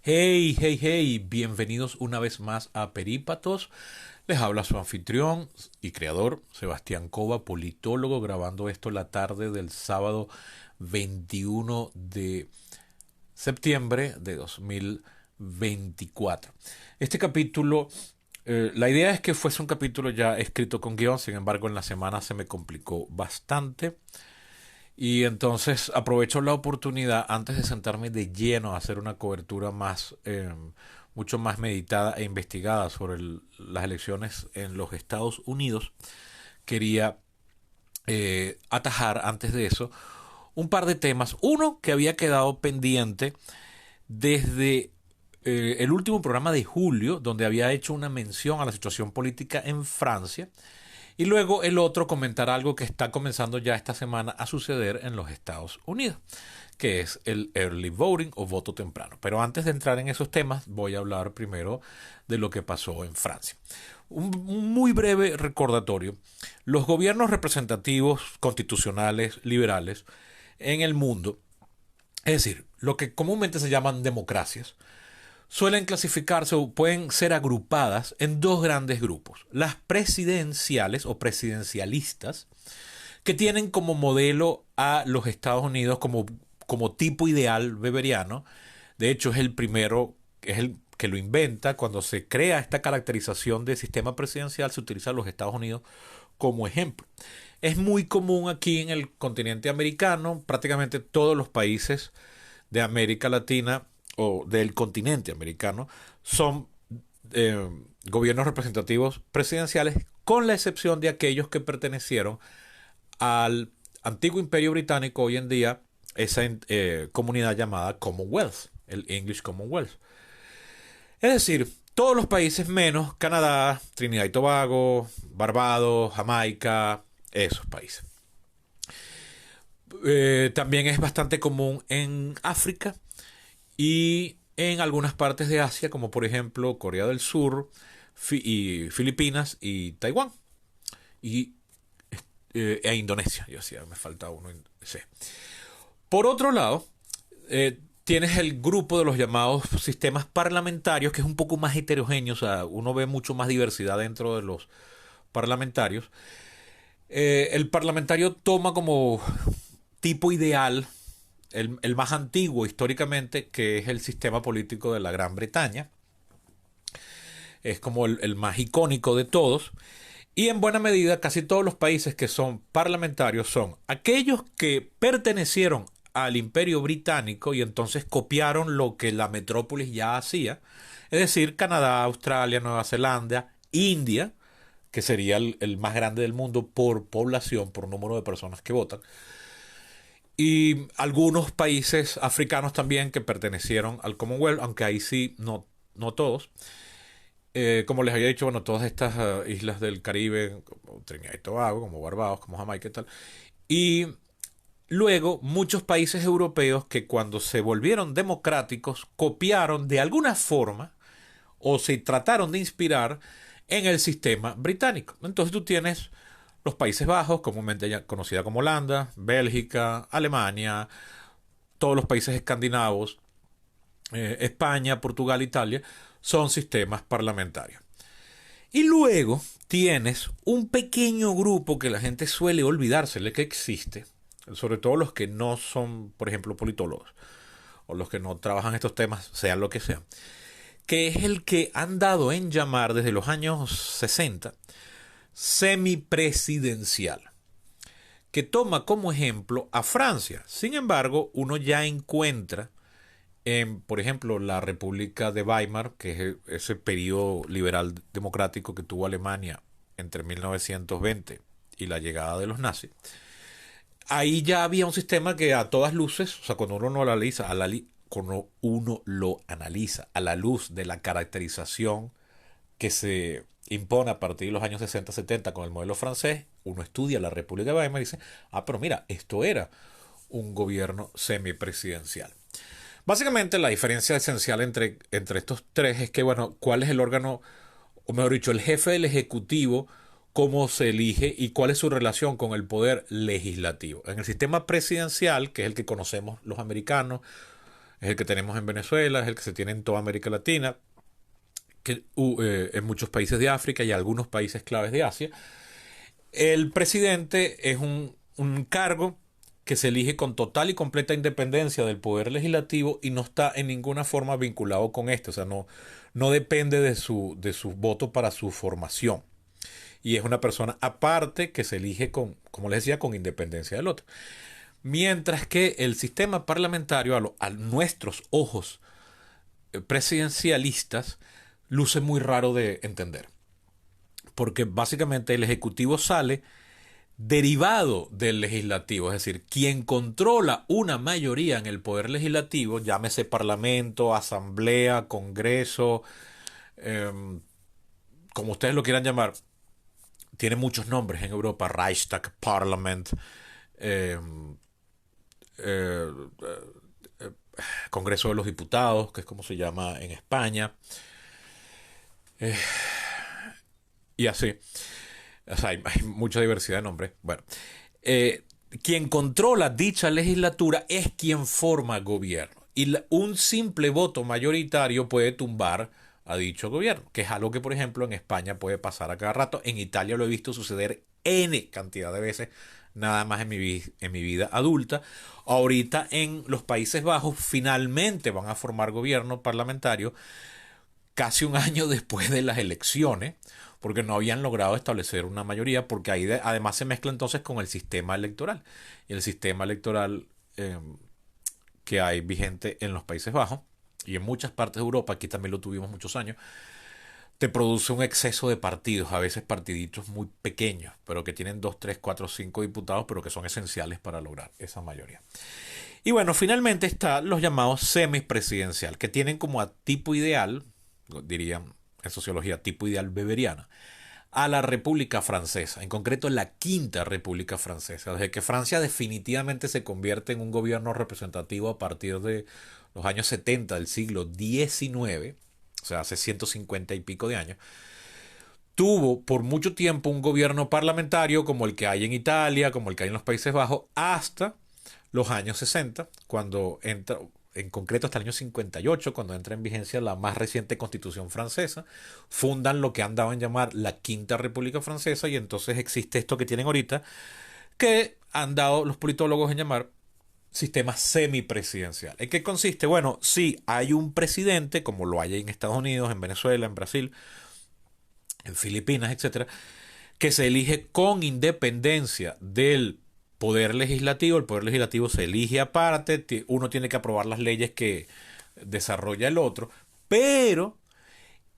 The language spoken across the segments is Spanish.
Hey, hey, hey, bienvenidos una vez más a Perípatos. Les habla su anfitrión y creador, Sebastián Cova, politólogo, grabando esto la tarde del sábado 21 de septiembre de 2024. Este capítulo, la idea es que fuese un capítulo ya escrito con guión, sin embargo en la semana se me complicó bastante. Y entonces aprovecho la oportunidad antes de sentarme de lleno a hacer una cobertura mucho más meditada e investigada sobre las elecciones en los Estados Unidos. Quería atajar antes de eso un par de temas. Uno que había quedado pendiente desde el último programa de julio, donde había hecho una mención a la situación política en Francia. Y luego el otro comentar algo que está comenzando ya esta semana a suceder en los Estados Unidos, que es el early voting o voto temprano. Pero antes de entrar en esos temas, voy a hablar primero de lo que pasó en Francia. Un muy breve recordatorio. Los gobiernos representativos, constitucionales, liberales en el mundo, es decir, lo que comúnmente se llaman democracias, suelen clasificarse o pueden ser agrupadas en dos grandes grupos. Las presidenciales o presidencialistas, que tienen como modelo a los Estados Unidos como tipo ideal beberiano. De hecho, es el primero, es el que lo inventa. Cuando se crea esta caracterización de sistema presidencial, se utiliza a los Estados Unidos como ejemplo. Es muy común aquí en el continente americano. Prácticamente todos los países de América Latina o del continente americano son gobiernos representativos presidenciales, con la excepción de aquellos que pertenecieron al antiguo imperio británico, hoy en día esa comunidad llamada Commonwealth, el English Commonwealth. Es decir, todos los países menos Canadá, Trinidad y Tobago, Barbados, Jamaica, esos países. También es bastante común en África y en algunas partes de Asia, como por ejemplo Corea del Sur, y Filipinas y Taiwán. Y Indonesia. Yo decía, me falta uno. Sí. Por otro lado, tienes el grupo de los llamados sistemas parlamentarios, que es un poco más heterogéneo. O sea, uno ve mucho más diversidad dentro de los parlamentarios. El parlamentario toma como tipo ideal el más antiguo históricamente, que es el sistema político de la Gran Bretaña. Es como el más icónico de todos. Y en buena medida casi todos los países que son parlamentarios son aquellos que pertenecieron al Imperio Británico y entonces copiaron lo que la metrópolis ya hacía. Es decir, Canadá, Australia, Nueva Zelanda, India, que sería el más grande del mundo por población, por número de personas que votan. Y algunos países africanos también que pertenecieron al Commonwealth, aunque ahí sí no todos. Como les había dicho, bueno, todas estas islas del Caribe, como Trinidad y Tobago, como Barbados, como Jamaica y tal. Y luego muchos países europeos que cuando se volvieron democráticos copiaron de alguna forma o se trataron de inspirar en el sistema británico. Entonces tú tienes los Países Bajos, comúnmente ya conocida como Holanda, Bélgica, Alemania, todos los países escandinavos, España, Portugal, Italia, son sistemas parlamentarios. Y luego tienes un pequeño grupo que la gente suele olvidársele que existe, sobre todo los que no son, por ejemplo, politólogos, o los que no trabajan estos temas, sean lo que sean, que es el que han dado en llamar desde los años 60 semipresidencial, que toma como ejemplo a Francia. Sin embargo, uno ya encuentra por ejemplo, la República de Weimar, que es ese periodo liberal democrático que tuvo Alemania entre 1920 y la llegada de los nazis. Ahí ya había un sistema que a todas luces, o sea, cuando uno lo analiza, cuando uno lo analiza a la luz de la caracterización que se impone a partir de los años 60-70 con el modelo francés, uno estudia la República de Weimar y dice, pero mira, esto era un gobierno semipresidencial. Básicamente la diferencia esencial entre estos tres es que, bueno, cuál es el órgano, o mejor dicho, el jefe del Ejecutivo, cómo se elige y cuál es su relación con el poder legislativo. En el sistema presidencial, que es el que conocemos los americanos, Es el que tenemos en Venezuela, es el que se tiene en toda América Latina, en muchos países de África y algunos países claves de Asia. El presidente es un cargo que se elige con total y completa independencia del poder legislativo y no está en ninguna forma vinculado con este, o sea, no depende de su voto para su formación. Y es una persona aparte que se elige con, como les decía, con independencia del otro. Mientras que el sistema parlamentario, a nuestros ojos presidencialistas, luce muy raro de entender. Porque básicamente el Ejecutivo sale derivado del legislativo, es decir, quien controla una mayoría en el poder legislativo, llámese Parlamento, Asamblea, Congreso, eh, como ustedes lo quieran llamar, tiene muchos nombres en Europa: Reichstag, Parliament, eh, eh, Congreso de los Diputados, que es como se llama en España, y así. O sea, hay mucha diversidad de nombres. Bueno, eh, quien controla dicha legislatura es quien forma gobierno. Y un simple voto mayoritario puede tumbar a dicho gobierno, que es algo que, por ejemplo, en España puede pasar a cada rato. En Italia lo he visto suceder N cantidad de veces, nada más en mi vida adulta. Ahorita en los Países Bajos finalmente van a formar gobierno parlamentario casi un año después de las elecciones, porque no habían logrado establecer una mayoría, porque ahí además se mezcla entonces con el sistema electoral. Y el sistema electoral que hay vigente en los Países Bajos y en muchas partes de Europa, aquí también lo tuvimos muchos años, te produce un exceso de partidos, a veces partiditos muy pequeños, pero que tienen 2, 3, 4, 5 diputados, pero que son esenciales para lograr esa mayoría. Y bueno, finalmente están los llamados semipresidencial, que tienen como a tipo ideal, dirían en sociología, tipo ideal beberiana, a la República Francesa, en concreto la Quinta República Francesa, desde que Francia definitivamente se convierte en un gobierno representativo a partir de los años 70 del siglo XIX, o sea, hace 150 y pico de años. Tuvo por mucho tiempo un gobierno parlamentario como el que hay en Italia, como el que hay en los Países Bajos, hasta los años 60, cuando entra, en concreto hasta el año 58, cuando entra en vigencia la más reciente Constitución francesa, fundan lo que han dado en llamar la Quinta República Francesa, y entonces existe esto que tienen ahorita, que han dado los politólogos en llamar sistema semipresidencial. ¿En qué consiste? Bueno, sí, hay un presidente, como lo hay en Estados Unidos, en Venezuela, en Brasil, en Filipinas, etcétera, que se elige con independencia del poder legislativo. El poder legislativo se elige aparte, uno tiene que aprobar las leyes que desarrolla el otro, pero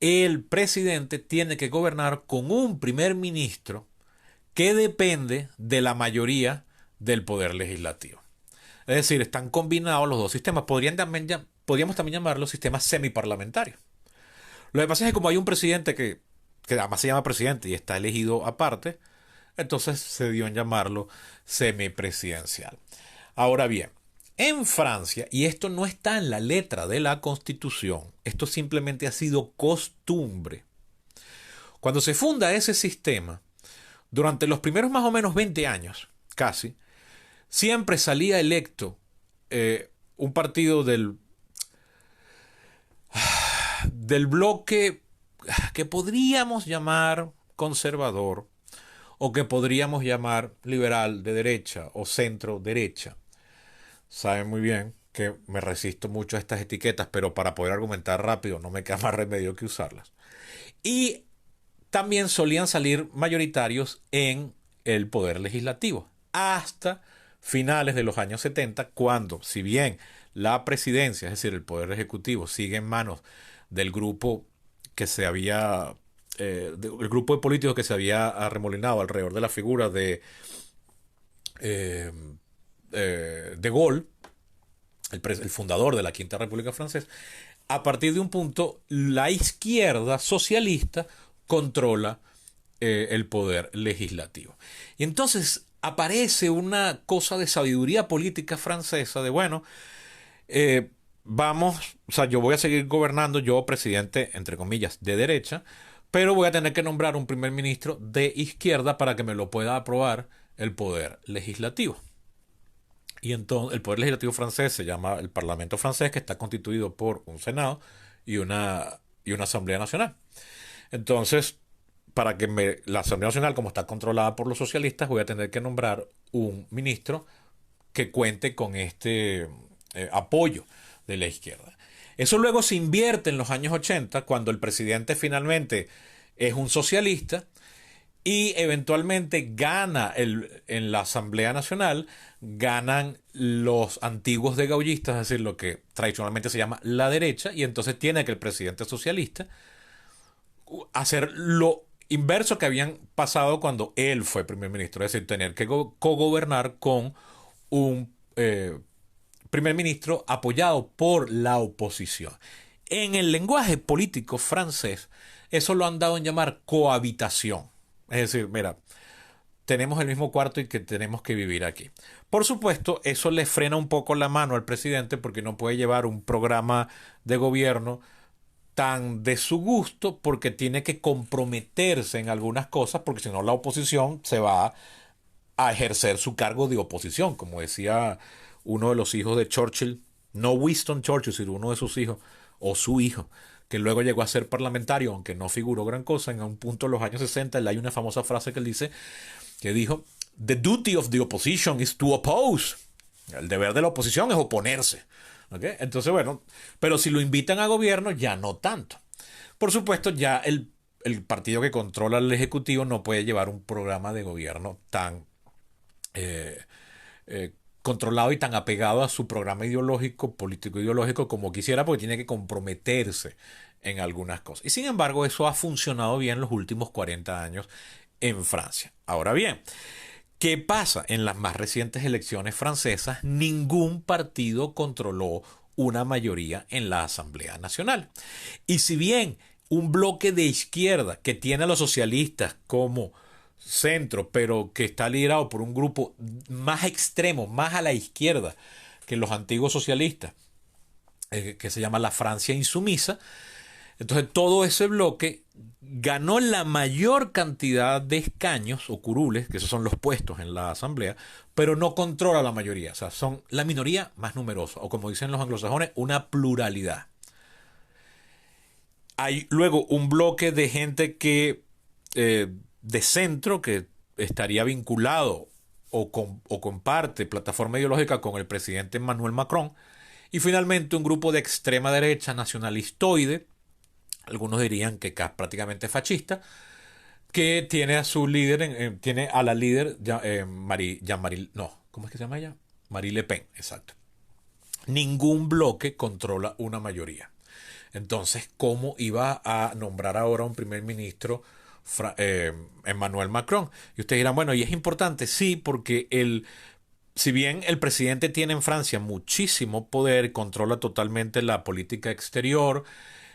el presidente tiene que gobernar con un primer ministro que depende de la mayoría del poder legislativo. Es decir, están combinados los dos sistemas. Podríamos también llamarlos sistemas semiparlamentarios. Lo que pasa es que como hay un presidente que además se llama presidente y está elegido aparte, entonces se dio en llamarlo semipresidencial. Ahora bien, en Francia, y esto no está en la letra de la Constitución, esto simplemente ha sido costumbre. Cuando se funda ese sistema, durante los primeros más o menos 20 años, casi, siempre salía electo un partido del bloque que podríamos llamar conservador, o que podríamos llamar liberal de derecha o centro derecha. Saben muy bien que me resisto mucho a estas etiquetas, pero para poder argumentar rápido no me queda más remedio que usarlas. Y también solían salir mayoritarios en el poder legislativo, hasta finales de los años 70, cuando, si bien la presidencia, es decir, el poder ejecutivo, sigue en manos del grupo que se había, el grupo de políticos que se había arremolinado alrededor de la figura eh, de Gaulle, el fundador de la Quinta República Francesa. A partir de un punto, la izquierda socialista controla el poder legislativo. Y entonces aparece una cosa de sabiduría política francesa de, bueno, vamos, o sea, yo voy a seguir gobernando, yo presidente, entre comillas, de derecha, pero voy a tener que nombrar un primer ministro de izquierda para que me lo pueda aprobar el poder legislativo. Y entonces el Poder Legislativo francés se llama el Parlamento francés, que está constituido por un Senado y una Asamblea Nacional. Entonces, la Asamblea Nacional, como está controlada por los socialistas, voy a tener que nombrar un ministro que cuente con este apoyo de la izquierda. Eso luego se invierte en los años 80, cuando el presidente finalmente es un socialista y eventualmente en la Asamblea Nacional, ganan los antiguos degaullistas, es decir, lo que tradicionalmente se llama la derecha, y entonces tiene que el presidente socialista hacer lo inverso que habían pasado cuando él fue primer ministro, es decir, tener que cogobernar con un primer ministro apoyado por la oposición. En el lenguaje político francés, eso lo han dado en llamar cohabitación. Es decir, mira, tenemos el mismo cuarto y que tenemos que vivir aquí. Por supuesto, eso le frena un poco la mano al presidente porque no puede llevar un programa de gobierno tan de su gusto porque tiene que comprometerse en algunas cosas porque si no la oposición se va a ejercer su cargo de oposición, como decía uno de los hijos de Churchill, no Winston Churchill, sino uno de sus hijos, o su hijo, que luego llegó a ser parlamentario, aunque no figuró gran cosa. En un punto de los años 60 hay una famosa frase que él dice, que dijo, "The duty of the opposition is to oppose." El deber de la oposición es oponerse. ¿Okay? Entonces, bueno, pero si lo invitan a gobierno, ya no tanto. Por supuesto, ya el partido que controla el Ejecutivo no puede llevar un programa de gobierno tan eh, controlado y tan apegado a su programa ideológico, político ideológico como quisiera, porque tiene que comprometerse en algunas cosas. Y sin embargo, eso ha funcionado bien los últimos 40 años en Francia. Ahora bien, ¿qué pasa? En las más recientes elecciones francesas, ningún partido controló una mayoría en la Asamblea Nacional. Y si bien un bloque de izquierda que tiene a los socialistas como centro, pero que está liderado por un grupo más extremo, más a la izquierda que los antiguos socialistas, que se llama la Francia Insumisa, entonces todo ese bloque ganó la mayor cantidad de escaños o curules, que esos son los puestos en la asamblea, pero no controla la mayoría, o sea, son la minoría más numerosa, o como dicen los anglosajones, una pluralidad. Hay luego un bloque de gente que de centro que estaría vinculado o comparte plataforma ideológica con el presidente Emmanuel Macron, y finalmente un grupo de extrema derecha nacionalistoide, algunos dirían que prácticamente fascista, que tiene a su líder, tiene a la líder Jean-Marie, no, ¿cómo es que se llama ella? Marie Le Pen, exacto. Ningún bloque controla una mayoría. Entonces, ¿cómo iba a nombrar ahora un primer ministro Emmanuel Macron? Y ustedes dirán, bueno, y es importante, sí, porque si bien el presidente tiene en Francia muchísimo poder, controla totalmente la política exterior,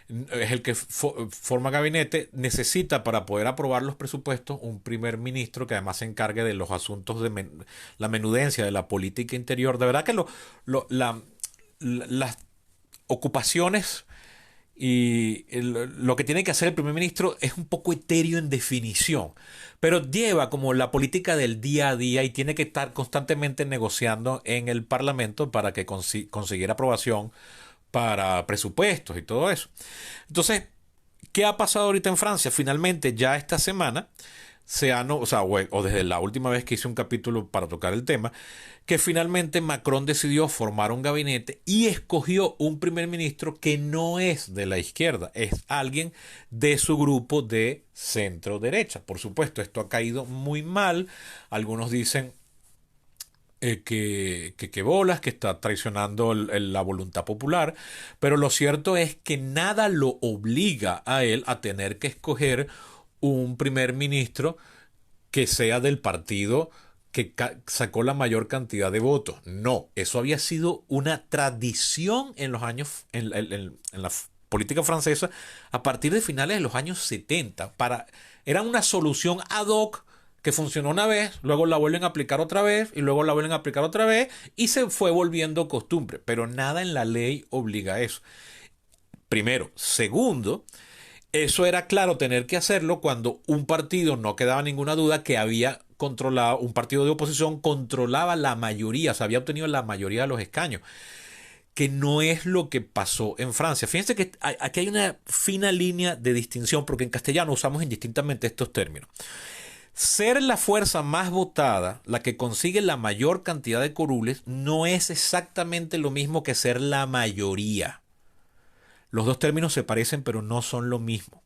es el que forma gabinete, necesita para poder aprobar los presupuestos un primer ministro que además se encargue de los asuntos de la menudencia de la política interior. De verdad que las ocupaciones y lo que tiene que hacer el primer ministro es un poco etéreo en definición, pero lleva como la política del día a día y tiene que estar constantemente negociando en el Parlamento para que consiguiera aprobación para presupuestos y todo eso. Entonces, ¿qué ha pasado ahorita en Francia? Finalmente, ya esta semana, o desde la última vez que hice un capítulo para tocar el tema, que finalmente Macron decidió formar un gabinete y escogió un primer ministro que no es de la izquierda, es alguien de su grupo de centro derecha. Por supuesto, esto ha caído muy mal. Algunos dicen que bolas, que está traicionando la voluntad popular, pero lo cierto es que nada lo obliga a él a tener que escoger un primer ministro que sea del partido que sacó la mayor cantidad de votos. No, eso había sido una tradición en los años, en la política francesa, a partir de finales de los años 70. Era una solución ad hoc que funcionó una vez, luego la vuelven a aplicar otra vez, y luego la vuelven a aplicar otra vez, y se fue volviendo costumbre. Pero nada en la ley obliga a eso. Primero. Segundo, eso era claro tener que hacerlo cuando un partido, no quedaba ninguna duda, que había controlaba, un partido de oposición controlaba la mayoría, o sea, había obtenido la mayoría de los escaños, que no es lo que pasó en Francia. Fíjense que aquí hay una fina línea de distinción, porque en castellano usamos indistintamente estos términos. Ser la fuerza más votada, la que consigue la mayor cantidad de curules, no es exactamente lo mismo que ser la mayoría. Los dos términos se parecen, pero no son lo mismo.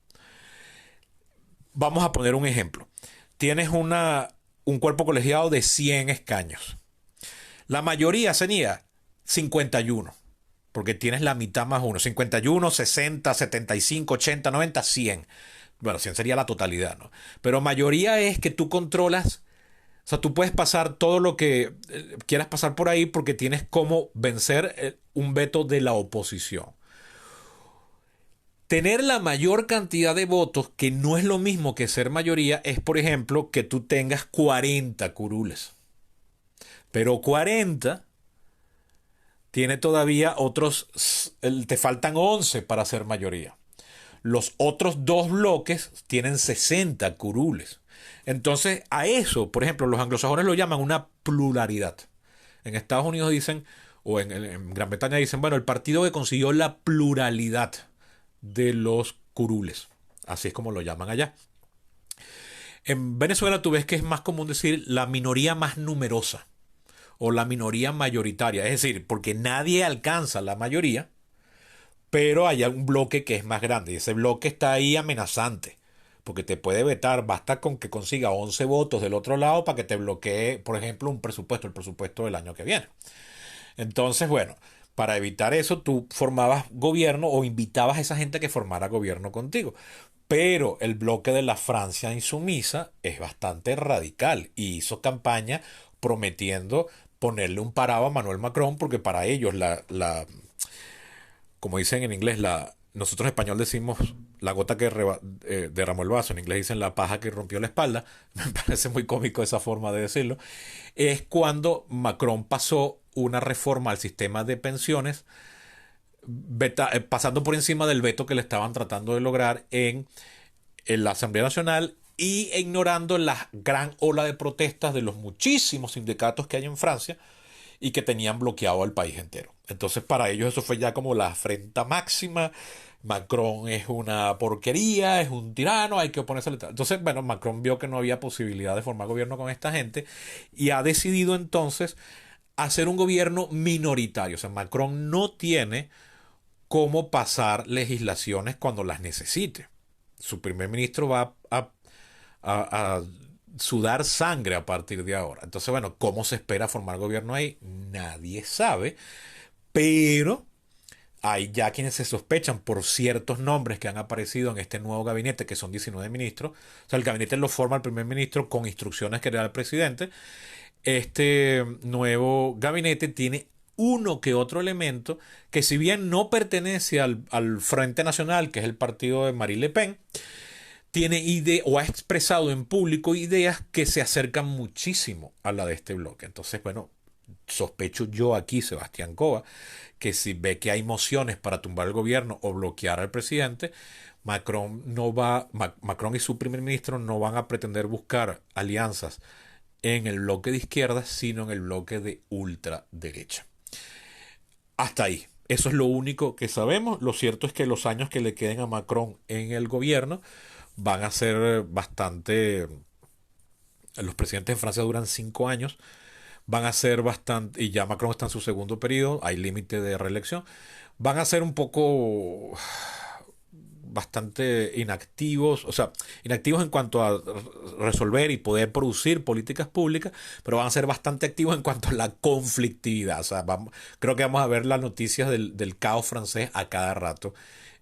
Vamos a poner un ejemplo. Tienes un cuerpo colegiado de 100 escaños. La mayoría sería 51, porque tienes la mitad más uno. 51, 60, 75, 80, 90, 100. Bueno, 100 sería la totalidad, ¿no? Pero mayoría es que tú controlas, o sea, tú puedes pasar todo lo que quieras pasar por ahí porque tienes cómo vencer un veto de la oposición. Tener la mayor cantidad de votos, que no es lo mismo que ser mayoría, es, por ejemplo, que tú tengas 40 curules. Pero 40 tiene todavía otros, te faltan 11 para ser mayoría. Los otros dos bloques tienen 60 curules. Entonces, a eso, por ejemplo, los anglosajones lo llaman una pluralidad. En Estados Unidos dicen, o en Gran Bretaña dicen, bueno, el partido que consiguió la pluralidad de los curules. Así es como lo llaman allá. En Venezuela tú ves que es más común decir la minoría más numerosa o la minoría mayoritaria. Es decir, porque nadie alcanza la mayoría, pero hay un bloque que es más grande y ese bloque está ahí amenazante. Porque te puede vetar, basta con que consiga 11 votos del otro lado para que te bloquee, por ejemplo, un presupuesto, el presupuesto del año que viene. Entonces, bueno, para evitar eso, tú formabas gobierno o invitabas a esa gente a que formara gobierno contigo. Pero el bloque de la Francia insumisa es bastante radical y hizo campaña prometiendo ponerle un parado a Manuel Macron porque para ellos como dicen en inglés, nosotros en español decimos la gota que derramó el vaso, en inglés dicen la paja que rompió la espalda, me parece muy cómico esa forma de decirlo, es cuando Macron pasó una reforma al sistema de pensiones, pasando por encima del veto que le estaban tratando de lograr en la Asamblea Nacional y ignorando la gran ola de protestas de los muchísimos sindicatos que hay en Francia y que tenían bloqueado al país entero. Entonces para ellos eso fue ya como la afrenta máxima. Macron es una porquería, es un tirano, hay que oponerse. Entonces, bueno, Macron vio que no había posibilidad de formar gobierno con esta gente y ha decidido entonces hacer un gobierno minoritario. O sea, Macron no tiene cómo pasar legislaciones cuando las necesite. Su primer ministro va a sudar sangre a partir de ahora. Entonces, bueno, ¿cómo se espera formar gobierno ahí? Nadie sabe, pero hay ya quienes se sospechan por ciertos nombres que han aparecido en este nuevo gabinete, que son 19 ministros. O sea, el gabinete lo forma el primer ministro con instrucciones que le da el presidente. Este nuevo gabinete tiene uno que otro elemento que si bien no pertenece al Frente Nacional, que es el partido de Marine Le Pen, tiene idea o ha expresado en público ideas que se acercan muchísimo a la de este bloque. Entonces, bueno, sospecho yo aquí, Sebastián Cova, que si ve que hay mociones para tumbar el gobierno o bloquear al presidente, Macron y su primer ministro no van a pretender buscar alianzas en el bloque de izquierda, sino en el bloque de ultraderecha. Hasta ahí. Eso es lo único que sabemos. Lo cierto es que los años que le queden a Macron en el gobierno van a ser bastante... Los presidentes de Francia duran 5 años. Van a ser bastante... Y ya Macron está en su segundo periodo. Hay límite de reelección. Van a ser un poco... bastante inactivos, o sea, inactivos en cuanto a resolver y poder producir políticas públicas, pero van a ser bastante activos en cuanto a la conflictividad. O sea, creo que vamos a ver las noticias del caos francés a cada rato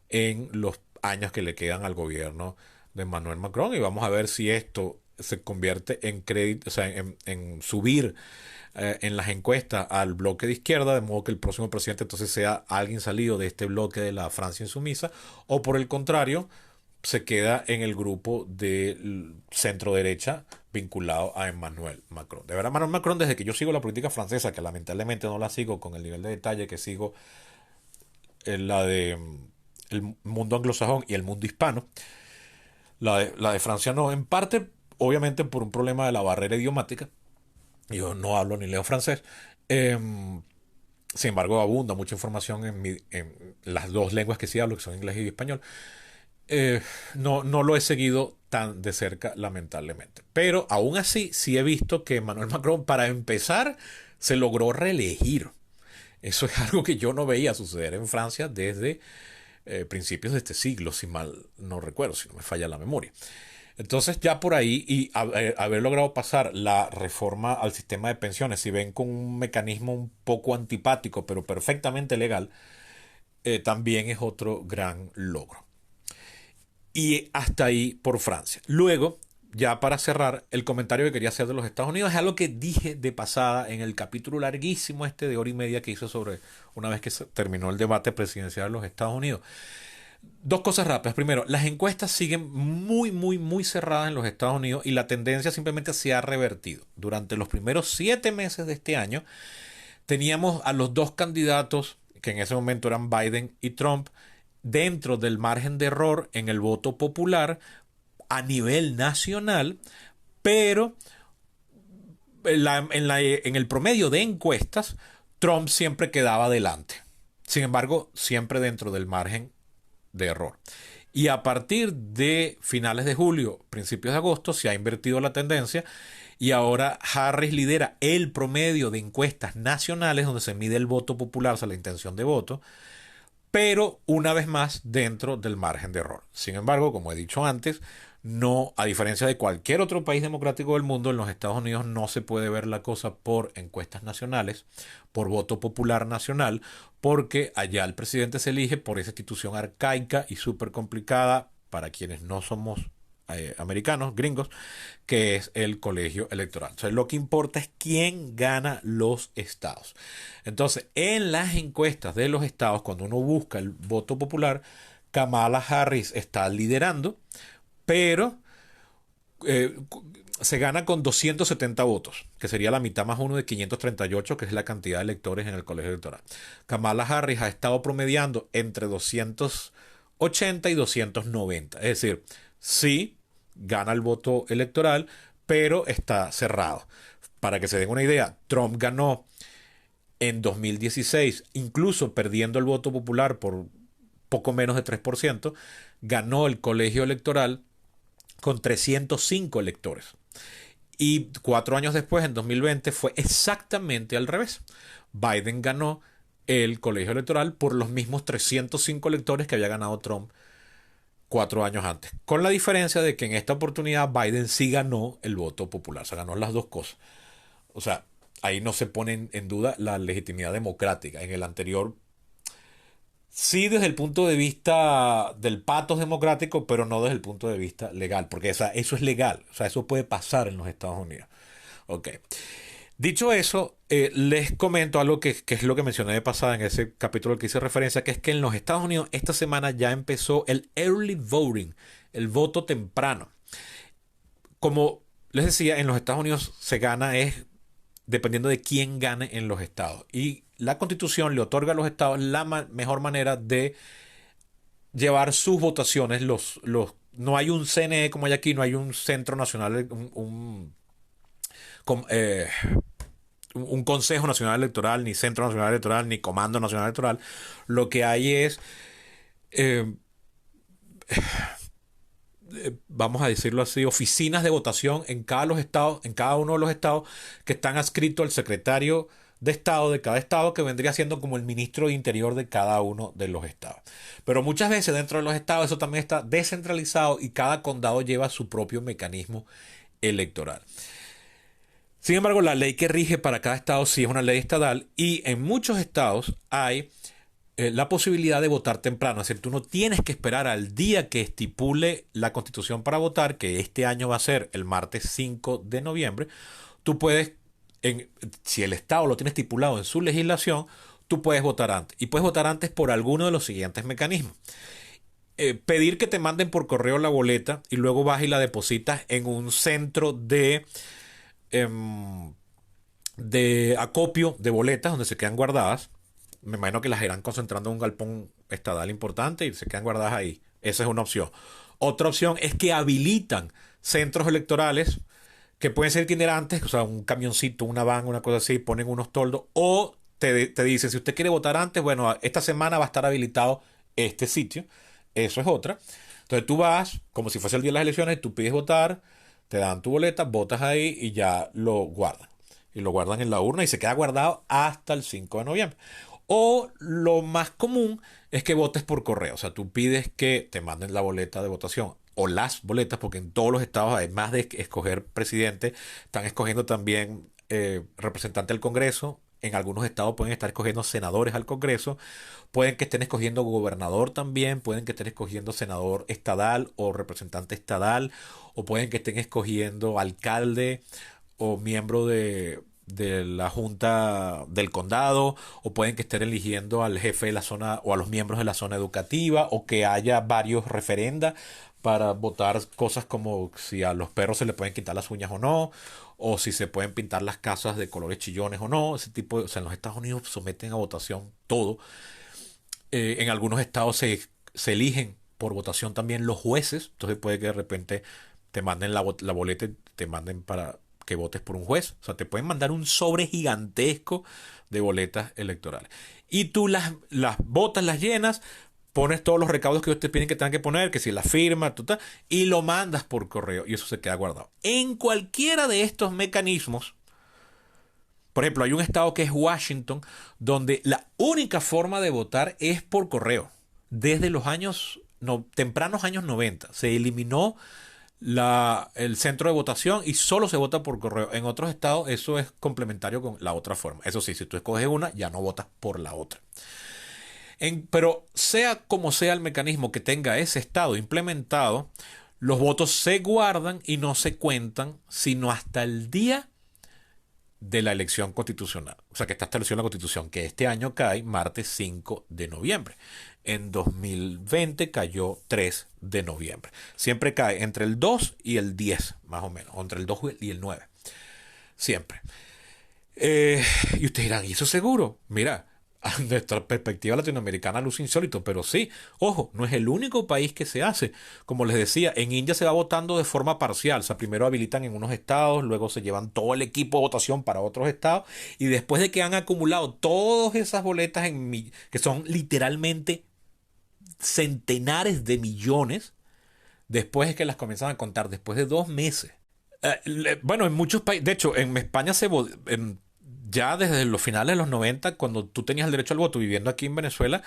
en los años que le quedan al gobierno de Emmanuel Macron y vamos a ver si esto se convierte en crédito, o sea, en subir en las encuestas al bloque de izquierda, de modo que el próximo presidente entonces sea alguien salido de este bloque de la Francia insumisa, o por el contrario, se queda en el grupo de centro derecha vinculado a Emmanuel Macron. De verdad, Emmanuel Macron, desde que yo sigo la política francesa, que lamentablemente no la sigo con el nivel de detalle que sigo en la de el mundo anglosajón y el mundo hispano, la de Francia no, en parte obviamente por un problema de la barrera idiomática. Yo no hablo ni leo francés. Sin embargo, abunda mucha información en las dos lenguas que sí hablo, que son inglés y español. No lo he seguido tan de cerca, lamentablemente. Pero aún así, sí he visto que Emmanuel Macron, para empezar, se logró reelegir. Eso es algo que yo no veía suceder en Francia desde principios de este siglo, si mal no recuerdo, si no me falla la memoria. Entonces ya por ahí y haber logrado pasar la reforma al sistema de pensiones, si ven con un mecanismo un poco antipático, pero perfectamente legal, también es otro gran logro. Y hasta ahí por Francia. Luego, ya para cerrar, el comentario que quería hacer de los Estados Unidos es algo que dije de pasada en el capítulo larguísimo este de hora y media que hice sobre una vez que se terminó el debate presidencial de los Estados Unidos. Dos cosas rápidas. Primero, las encuestas siguen muy cerradas en los Estados Unidos y la tendencia simplemente se ha revertido. Durante los primeros 7 meses de este año, teníamos a los dos candidatos, que en ese momento eran Biden y Trump, dentro del margen de error en el voto popular a nivel nacional, pero en el promedio de encuestas, Trump siempre quedaba adelante. Sin embargo, siempre dentro del margen de error. Y a partir de finales de julio, principios de agosto, se ha invertido la tendencia y ahora Harris lidera el promedio de encuestas nacionales donde se mide el voto popular, o sea, la intención de voto, pero una vez más dentro del margen de error. Sin embargo, como he dicho antes, no, a diferencia de cualquier otro país democrático del mundo, en los Estados Unidos no se puede ver la cosa por encuestas nacionales, por voto popular nacional, porque allá el presidente se elige por esa institución arcaica y súper complicada para quienes no somos americanos, gringos, que es el colegio electoral. O sea, lo que importa es quién gana los estados. Entonces, en las encuestas de los estados, cuando uno busca el voto popular, Kamala Harris está liderando, pero eh, se gana con 270 votos, que sería la mitad más uno de 538, que es la cantidad de electores en el colegio electoral. Kamala Harris ha estado promediando entre 280 y 290. Es decir, sí gana el voto electoral, pero está cerrado. Para que se den una idea, Trump ganó en 2016, incluso perdiendo el voto popular por poco menos de 3%, ganó el colegio electoral con 305 electores. Y 4 años después, en 2020, fue exactamente al revés. Biden ganó el colegio electoral por los mismos 305 electores que había ganado Trump 4 años antes. Con la diferencia de que en esta oportunidad Biden sí ganó el voto popular. O sea, ganó las dos cosas. O sea, ahí no se pone en duda la legitimidad democrática. En el anterior, sí desde el punto de vista del patos democrático, pero no desde el punto de vista legal. Porque eso es legal. O sea, eso puede pasar en los Estados Unidos. Ok. Dicho eso, les comento algo que es lo que mencioné de pasada en ese capítulo al que hice referencia, que es que en los Estados Unidos esta semana ya empezó el early voting, el voto temprano. Como les decía, en los Estados Unidos se gana es dependiendo de quién gane en los estados. Y la Constitución le otorga a los estados la mejor manera de llevar sus votaciones. No hay un CNE como hay aquí, no hay un Centro Nacional, com- eh, un Consejo Nacional Electoral, ni Centro Nacional Electoral, ni Comando Nacional Electoral. Lo que hay es, eh, vamos a decirlo así, oficinas de votación en los estados, en cada uno de los estados, que están adscritos al secretario de estado de cada estado, que vendría siendo como el ministro de Interior de cada uno de los estados. Pero muchas veces dentro de los estados eso también está descentralizado y cada condado lleva su propio mecanismo electoral. Sin embargo, la ley que rige para cada estado sí es una ley estatal y en muchos estados hay la posibilidad de votar temprano. Es decir, tú no tienes que esperar al día que estipule la Constitución para votar, que este año va a ser el martes 5 de noviembre. Tú puedes, si el estado lo tiene estipulado en su legislación, tú puedes votar antes. Y puedes votar antes por alguno de los siguientes mecanismos. Pedir que te manden por correo la boleta y luego vas y la depositas en un centro de acopio de boletas donde se quedan guardadas. Me imagino que las irán concentrando en un galpón estatal importante y se quedan guardadas ahí. Esa es una opción. Otra opción es que habilitan centros electorales que pueden ser itinerantes, o sea, un camioncito, una van, una cosa así, ponen unos toldos, o te dicen, si usted quiere votar antes, bueno, esta semana va a estar habilitado este sitio. Eso es otra. Entonces tú vas, como si fuese el día de las elecciones, tú pides votar, te dan tu boleta, votas ahí y ya lo guardan. Y lo guardan en la urna y se queda guardado hasta el 5 de noviembre. O lo más común es que votes por correo. O sea, tú pides que te manden la boleta de votación o las boletas, porque en todos los estados, además de escoger presidente, están escogiendo también representante del Congreso. En algunos estados pueden estar escogiendo senadores al Congreso. Pueden que estén escogiendo gobernador también. Pueden que estén escogiendo senador estadal o representante estadal. O pueden que estén escogiendo alcalde o miembro de la junta del condado, o pueden que estén eligiendo al jefe de la zona o a los miembros de la zona educativa, o que haya varios referendas para votar cosas como si a los perros se le pueden quitar las uñas o no, o si se pueden pintar las casas de colores chillones o no. Ese tipo o sea, en los Estados Unidos someten a votación todo. En algunos estados se eligen por votación también los jueces. Entonces puede que de repente te manden la boleta y te manden para que votes por un juez. O sea, te pueden mandar un sobre gigantesco de boletas electorales. Y tú las botas, las llenas, pones todos los recaudos que ellos te piden que tengan que poner, que si la firma, y lo mandas por correo y eso se queda guardado. En cualquiera de estos mecanismos, por ejemplo, hay un estado que es Washington, donde la única forma de votar es por correo. Desde los tempranos años 90 se eliminó el centro de votación y solo se vota por correo. En otros estados eso es complementario con la otra forma. Eso sí, si tú escoges una, ya no votas por la otra. Pero sea como sea el mecanismo que tenga ese estado implementado, los votos se guardan y no se cuentan sino hasta el día de la elección constitucional. O sea, que está establecido en la Constitución, que este año cae martes 5 de noviembre. En 2020 cayó 3 de noviembre. Siempre cae entre el 2 y el 10, más o menos. O entre el 2 y el 9. Siempre. Y ustedes dirán, ¿y eso seguro? Mira, a nuestra perspectiva latinoamericana luce insólito, pero sí, ojo, no es el único país que se hace. Como les decía, en India se va votando de forma parcial. O sea, primero habilitan en unos estados, luego se llevan todo el equipo de votación para otros estados, y después de que han acumulado todas esas boletas que son literalmente centenares de millones, después es que las comienzan a contar, después de 2 meses. Bueno, en muchos países, de hecho, en España ya desde los finales de los 90, cuando tú tenías el derecho al voto viviendo aquí en Venezuela,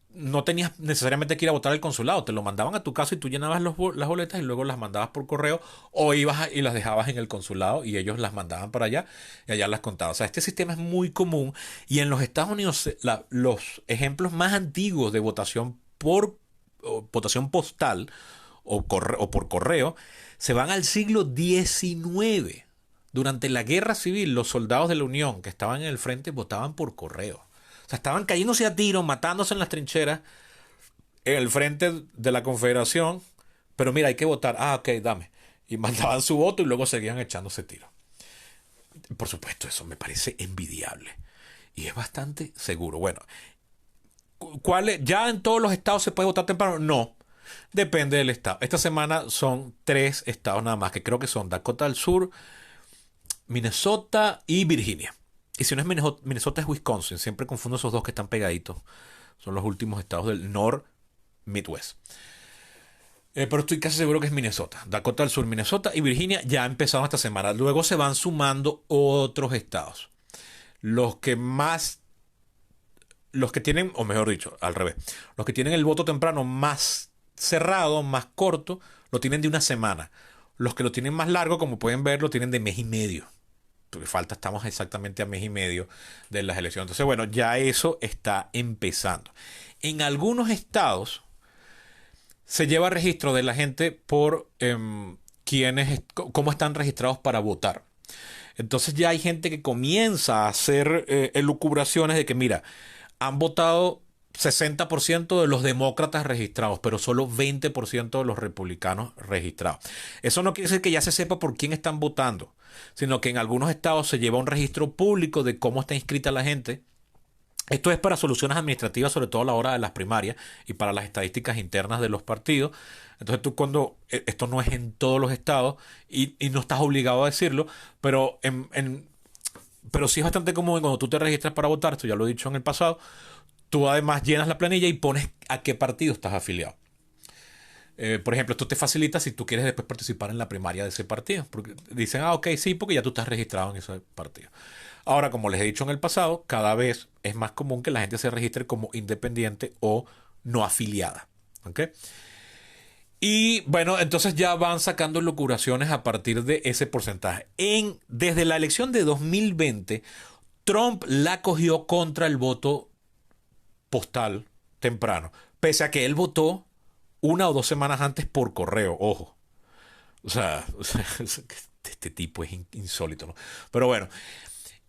no tenías necesariamente que ir a votar al consulado, te lo mandaban a tu casa y tú llenabas las boletas y luego las mandabas por correo, o ibas y las dejabas en el consulado y ellos las mandaban para allá y allá las contaban. O sea, este sistema es muy común, y en los Estados Unidos los ejemplos más antiguos de votación o votación postal o por correo se van al siglo XIX. Durante la guerra civil, los soldados de la Unión que estaban en el frente votaban por correo. O sea, estaban cayéndose a tiros, matándose en las trincheras, en el frente de la Confederación. Pero mira, hay que votar. Ah, ok, dame. Y mandaban su voto y luego seguían echándose tiros. Por supuesto, eso me parece envidiable. Y es bastante seguro. Bueno, ¿ya en todos los estados se puede votar temprano? No. Depende del estado. Esta semana son 3 estados nada más, que creo que son Dakota del Sur, Minnesota y Virginia. Y si no es Minnesota, es Wisconsin. Siempre confundo esos dos que están pegaditos. Son los últimos estados del North Midwest. Pero estoy casi seguro que es Minnesota. Dakota del Sur, Minnesota y Virginia ya empezaron esta semana. Luego se van sumando otros estados. Los que tienen, o mejor dicho, al revés, los que tienen el voto temprano más cerrado, más corto, lo tienen de una semana. Los que lo tienen más largo, como pueden ver, lo tienen de mes y medio. Estamos exactamente a mes y medio de las elecciones. Entonces, bueno, ya eso está empezando. En algunos estados se lleva registro de la gente por cómo están registrados para votar. Entonces ya hay gente que comienza a hacer elucubraciones de que, mira, han votado 60% de los demócratas registrados, pero solo 20% de los republicanos registrados. Eso no quiere decir que ya se sepa por quién están votando, sino que en algunos estados se lleva un registro público de cómo está inscrita la gente Esto es para soluciones administrativas, sobre todo a la hora de las primarias y para las estadísticas internas de los partidos. Entonces tú cuando, esto no es en todos los estados y no estás obligado a decirlo, pero, pero sí es bastante común cuando tú te registras para votar, esto ya lo he dicho en el pasado, tú además llenas la planilla y pones a qué partido estás afiliado. Por ejemplo, esto te facilita si tú quieres después participar en la primaria de ese partido. Porque dicen, ah, ok, sí, porque ya tú estás registrado en ese partido. Ahora, como les he dicho en el pasado, cada vez es más común que la gente se registre como independiente o no afiliada. ¿Ok? Y bueno, entonces ya van sacando locuraciones a partir de ese porcentaje. Desde la elección de 2020, Trump la cogió contra el voto postal temprano. Pese a que él votó 1 o 2 semanas antes por correo, ojo. O sea, este tipo es insólito, ¿no? Pero bueno,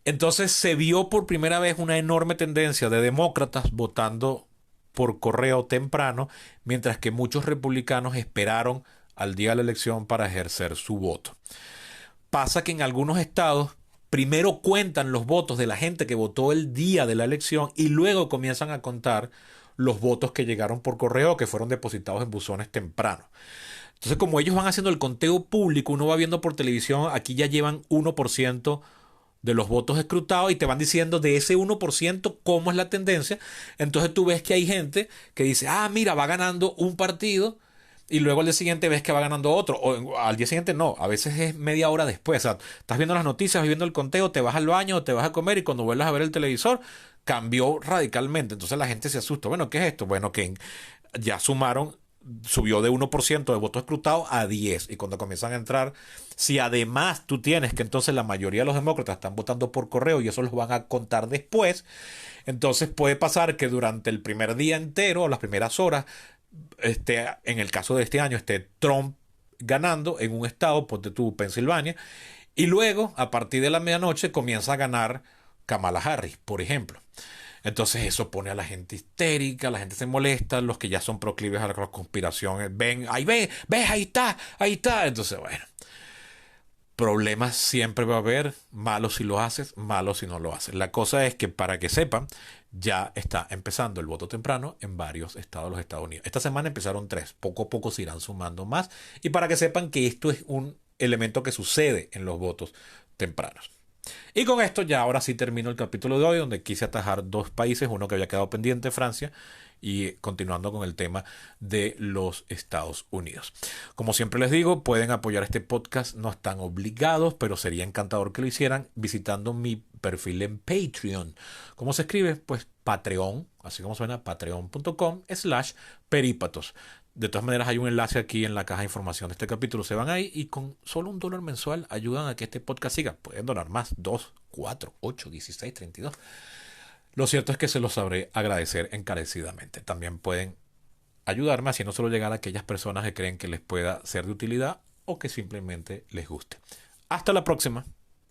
entonces se vio por primera vez una enorme tendencia de demócratas votando por correo temprano, mientras que muchos republicanos esperaron al día de la elección para ejercer su voto. Pasa que en algunos estados primero cuentan los votos de la gente que votó el día de la elección y luego comienzan a contar los votos que llegaron por correo que fueron depositados en buzones temprano. Entonces, como ellos van haciendo el conteo público, uno va viendo por televisión, aquí ya llevan 1% de los votos escrutados y te van diciendo de ese 1% cómo es la tendencia. Entonces tú ves que hay gente que dice, ah, mira, va ganando un partido y luego al día siguiente ves que va ganando otro. O al día siguiente no, a veces es media hora después. O sea, estás viendo las noticias, viendo el conteo, te vas al baño, te vas a comer y cuando vuelvas a ver el televisor cambió radicalmente. Entonces la gente se asusta. Bueno, ¿qué es esto? Bueno, que ya subió de 1% de votos escrutados a 10. Y cuando comienzan a entrar, si además tú tienes que entonces la mayoría de los demócratas están votando por correo y eso los van a contar después, entonces puede pasar que durante el primer día entero, o las primeras horas, en el caso de este año, esté Trump ganando en un estado, ponte tú, Pensilvania, y luego, a partir de la medianoche, comienza a ganar Kamala Harris, por ejemplo. Entonces eso pone a la gente histérica, la gente se molesta, los que ya son proclives a la conspiración ven, ahí ves, ahí está, ahí está. Entonces, bueno, problemas siempre va a haber, malos si lo haces, malos si no lo haces. La cosa es que para que sepan, ya está empezando el voto temprano en varios estados de los Estados Unidos. Esta semana empezaron 3, poco a poco se irán sumando más. Y para que sepan que esto es un elemento que sucede en los votos tempranos. Y con esto ya ahora sí termino el capítulo de hoy, donde quise atajar 2 países, uno que había quedado pendiente, Francia, y continuando con el tema de los Estados Unidos. Como siempre les digo, pueden apoyar este podcast, no están obligados, pero sería encantador que lo hicieran visitando mi perfil en Patreon. ¿Cómo se escribe? Pues Patreon, así como suena, patreon.com/perípatos. De todas maneras, hay un enlace aquí en la caja de información de este capítulo. Se van ahí y con solo $1 mensual ayudan a que este podcast siga. Pueden donar más, 2, 4, 8, 16, 32. Lo cierto es que se los sabré agradecer encarecidamente. También pueden ayudarme haciéndoselo llegar a aquellas personas que creen que les pueda ser de utilidad o que simplemente les guste. Hasta la próxima.